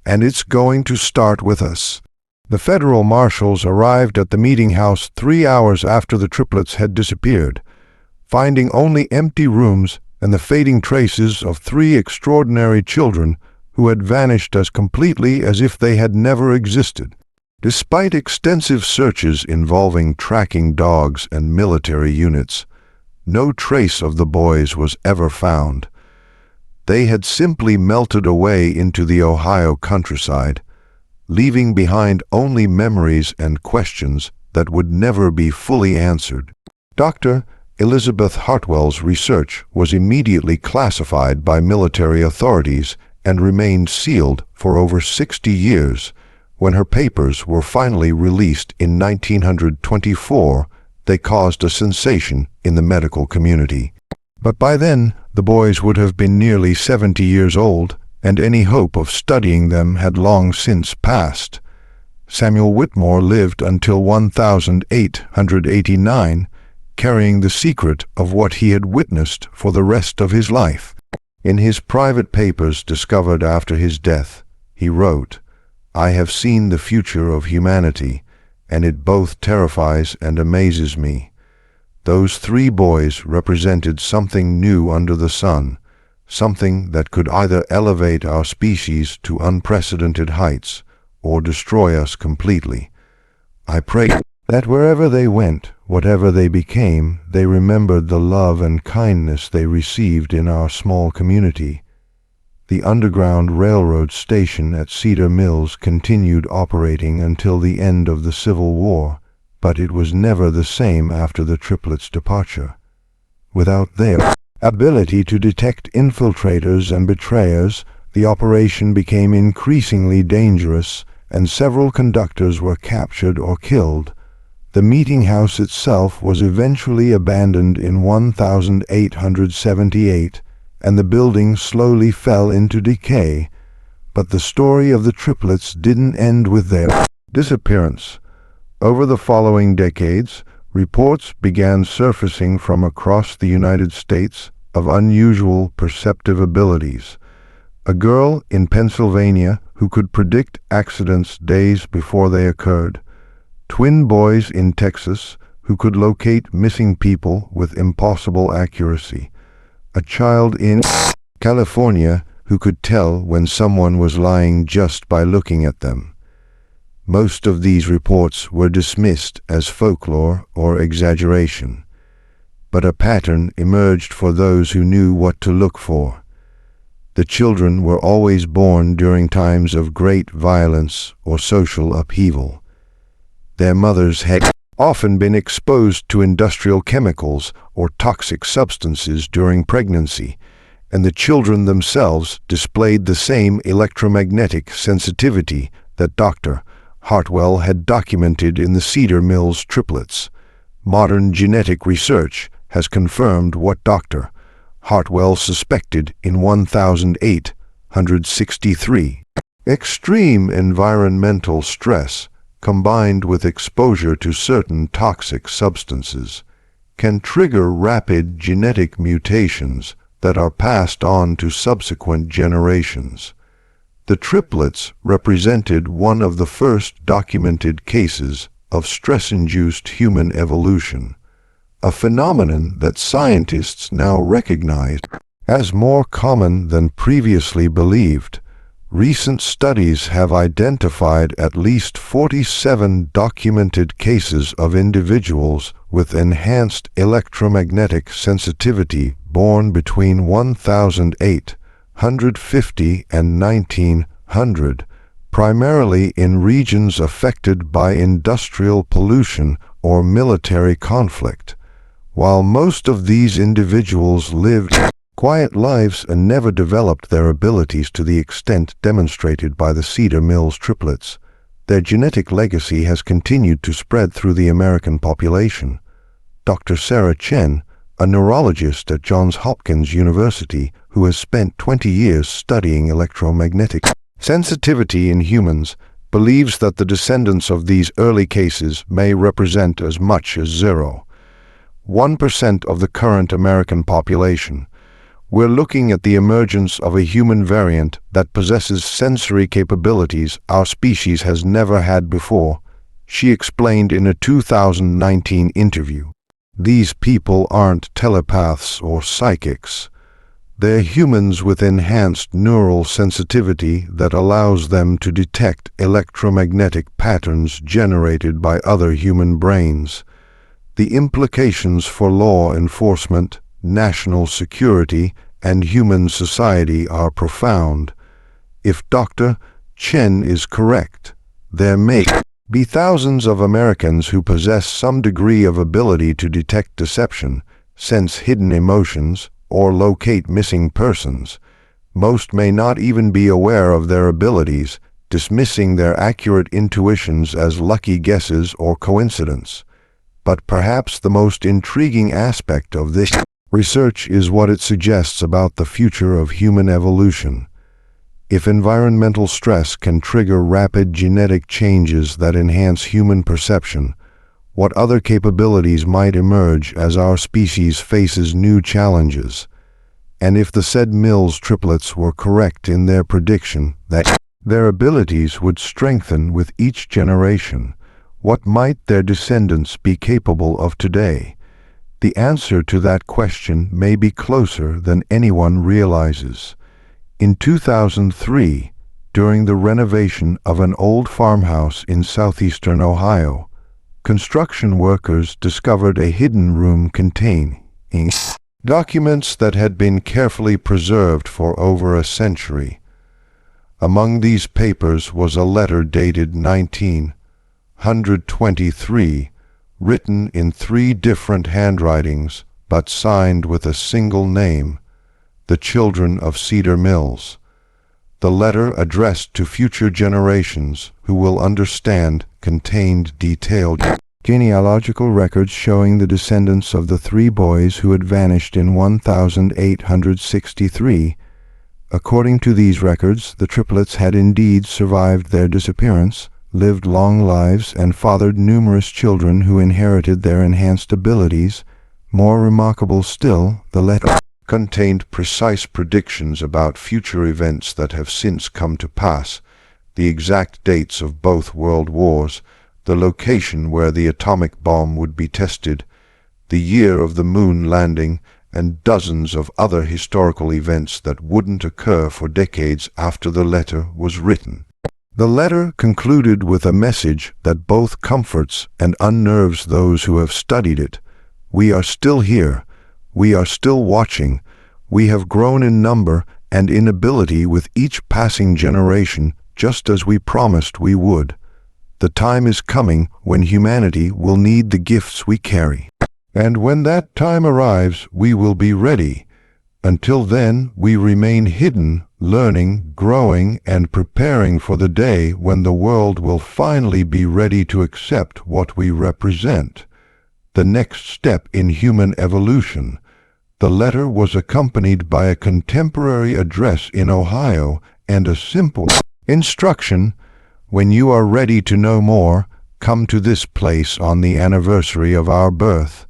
and it's going to start with us." The federal marshals arrived at the meeting house 3 hours after the triplets had disappeared. Finding only empty rooms and the fading traces of 3 extraordinary children who had vanished as completely as if they had never existed. Despite extensive searches involving tracking dogs and military units, no trace of the boys was ever found. They had simply melted away into the Ohio countryside, leaving behind only memories and questions that would never be fully answered. Dr. Elizabeth Hartwell's research was immediately classified by military authorities and remained sealed for over 60 years. When her papers were finally released in 1924, they caused a sensation in the medical community. But by then, the boys would have been nearly 70 years old, and any hope of studying them had long since passed. Samuel Whitmore lived until 1889, carrying the secret of what he had witnessed for the rest of his life. In his private papers discovered after his death, he wrote, "I have seen the future of humanity, and it both terrifies and amazes me. Those 3 boys represented something new under the sun, something that could either elevate our species to unprecedented heights or destroy us completely. I pray that wherever they went, whatever they became, they remembered the love and kindness they received in our small community." The Underground Railroad station at Cedar Mills continued operating until the end of the Civil War, but it was never the same after the Triplets' departure. Without their ability to detect infiltrators and betrayers, the operation became increasingly dangerous, and several conductors were captured or killed. The meeting house itself was eventually abandoned in 1878, and the building slowly fell into decay. But the story of the Triplets didn't end with their disappearance. Over the following decades, reports began surfacing from across the United States of unusual perceptive abilities. A girl in Pennsylvania who could predict accidents days before they occurred. Twin boys in Texas who could locate missing people with impossible accuracy. A child in California who could tell when someone was lying just by looking at them. Most of these reports were dismissed as folklore or exaggeration, but a pattern emerged for those who knew what to look for. The children were always born during times of great violence or social upheaval. Their mothers had often been exposed to industrial chemicals or toxic substances during pregnancy, and the children themselves displayed the same electromagnetic sensitivity that Dr. Hartwell had documented in the Cedar Mills triplets. Modern genetic research has confirmed what Dr. Hartwell suspected in 1863. Extreme environmental stress, combined with exposure to certain toxic substances, can trigger rapid genetic mutations that are passed on to subsequent generations. The triplets represented one of the first documented cases of stress-induced human evolution, a phenomenon that scientists now recognize as more common than previously believed. Recent studies have identified at least 47 documented cases of individuals with enhanced electromagnetic sensitivity born between 1850 and 1900, primarily in regions affected by industrial pollution or military conflict. While most of these individuals lived quiet lives and never developed their abilities to the extent demonstrated by the Cedar Mills triplets, their genetic legacy has continued to spread through the American population. Dr. Sarah Chen, a neurologist at Johns Hopkins University who has spent 20 years studying electromagnetic sensitivity in humans, believes that the descendants of these early cases may represent as much as 0.1% of the current American population. We're looking at the emergence of a human variant that possesses sensory capabilities our species has never had before, she explained in a 2019 interview. These people aren't telepaths or psychics. They're humans with enhanced neural sensitivity that allows them to detect electromagnetic patterns generated by other human brains. The implications for law enforcement, national security, and human society are profound. If Dr. Chen is correct, there may be thousands of Americans who possess some degree of ability to detect deception, sense hidden emotions, or locate missing persons. Most may not even be aware of their abilities, dismissing their accurate intuitions as lucky guesses or coincidence. But perhaps the most intriguing aspect of this research is what it suggests about the future of human evolution. If environmental stress can trigger rapid genetic changes that enhance human perception, what other capabilities might emerge as our species faces new challenges? And if the said Mills triplets were correct in their prediction that their abilities would strengthen with each generation, what might their descendants be capable of today? The answer to that question may be closer than anyone realizes. In 2003, during the renovation of an old farmhouse in southeastern Ohio, construction workers discovered a hidden room containing documents that had been carefully preserved for over a century. Among these papers was a letter dated 1923, written in 3 different handwritings, but signed with a single name, the Children of Cedar Mills. The letter, addressed to future generations who will understand, contained detailed genealogical records showing the descendants of the 3 boys who had vanished in 1863. According to these records, the triplets had indeed survived their disappearance, lived long lives, and fathered numerous children who inherited their enhanced abilities. More remarkable still, the letter contained precise predictions about future events that have since come to pass, the exact dates of both world wars, the location where the atomic bomb would be tested, the year of the moon landing, and dozens of other historical events that wouldn't occur for decades after the letter was written. The letter concluded with a message that both comforts and unnerves those who have studied it. We are still here. We are still watching. We have grown in number and in ability with each passing generation, just as we promised we would. The time is coming when humanity will need the gifts we carry. And when that time arrives, we will be ready. Until then, we remain hidden, learning, growing, and preparing for the day when the world will finally be ready to accept what we represent. The next step in human evolution. The letter was accompanied by a contemporary address in Ohio and a simple instruction: when you are ready to know more, come to this place on the anniversary of our birth.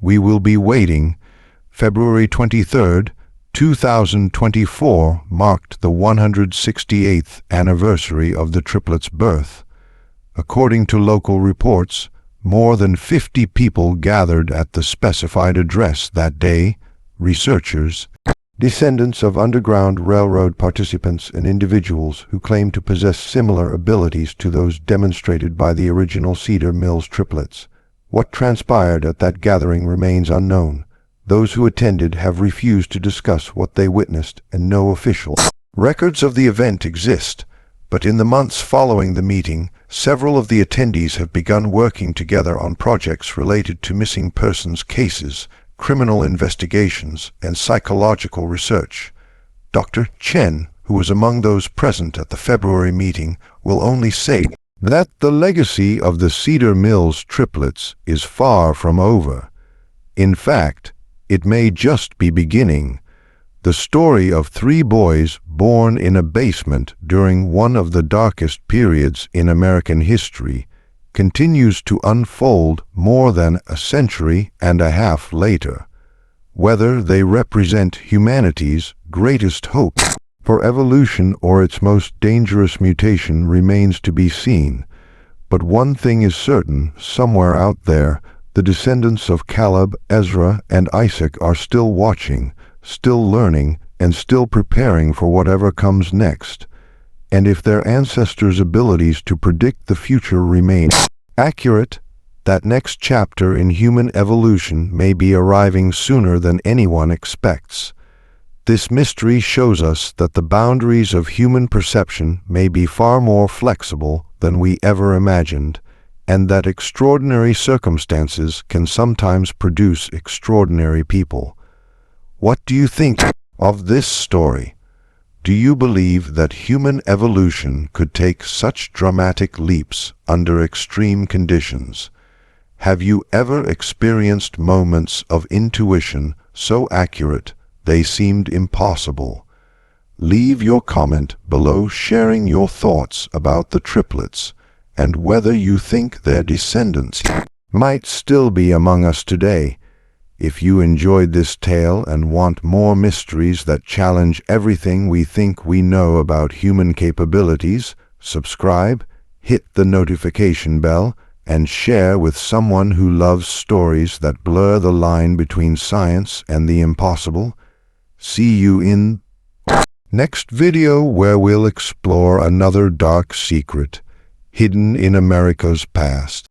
We will be waiting. February 23rd, 2024 marked the 168th anniversary of the triplets' birth. According to local reports, more than 50 people gathered at the specified address that day. Researchers, descendants of Underground Railroad participants, and individuals who claim to possess similar abilities to those demonstrated by the original Cedar Mills triplets. What transpired at that gathering remains unknown. Those who attended have refused to discuss what they witnessed, and no official records of the event exist. But in the months following the meeting, several of the attendees have begun working together on projects related to missing persons cases, criminal investigations, and psychological research. Dr. Chen, who was among those present at the February meeting, will only say that the legacy of the Cedar Mills triplets is far from over. In fact, it may just be beginning. The story of 3 boys born in a basement during one of the darkest periods in American history continues to unfold more than a century and a half later. Whether they represent humanity's greatest hope for evolution or its most dangerous mutation remains to be seen. But one thing is certain: somewhere out there, the descendants of Caleb, Ezra, and Isaac are still watching, still learning, and still preparing for whatever comes next, and if their ancestors' abilities to predict the future remain accurate, that next chapter in human evolution may be arriving sooner than anyone expects. This mystery shows us that the boundaries of human perception may be far more flexible than we ever imagined, and that extraordinary circumstances can sometimes produce extraordinary people. What do you think of this story? Do you believe that human evolution could take such dramatic leaps under extreme conditions? Have you ever experienced moments of intuition so accurate they seemed impossible? Leave your comment below sharing your thoughts about the triplets and whether you think their descendants might still be among us today. If you enjoyed this tale and want more mysteries that challenge everything we think we know about human capabilities, subscribe, hit the notification bell, and share with someone who loves stories that blur the line between science and the impossible. See you in next video, where we'll explore another dark secret hidden in America's past.